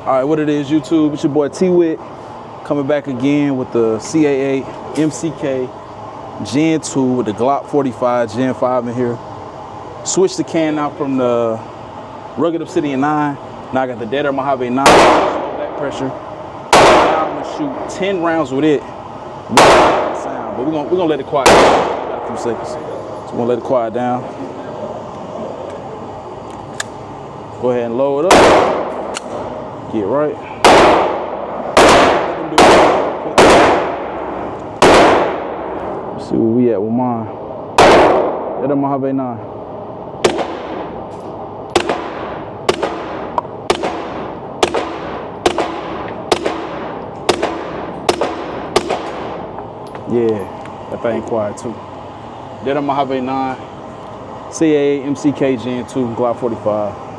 All right, what it is, YouTube? It's your boy T-WICK coming back again with the CAA MCK Gen 2 with the Glock 45 Gen 5 in here. Switched the can out from the Rugged Obsidian 9. Now I got the Deader Mojave 9. Slow back pressure. Now I'm gonna shoot 10 rounds with it. Sound, but we're gonna let it quiet down. Got a few seconds. So we're gonna let it quiet down. Go ahead and load it up. Get right. Let's see where we at with mine. That Mojave 9. Yeah, that thing quiet too. That Mojave 9. CAA MCK Gen 2 Glock 45.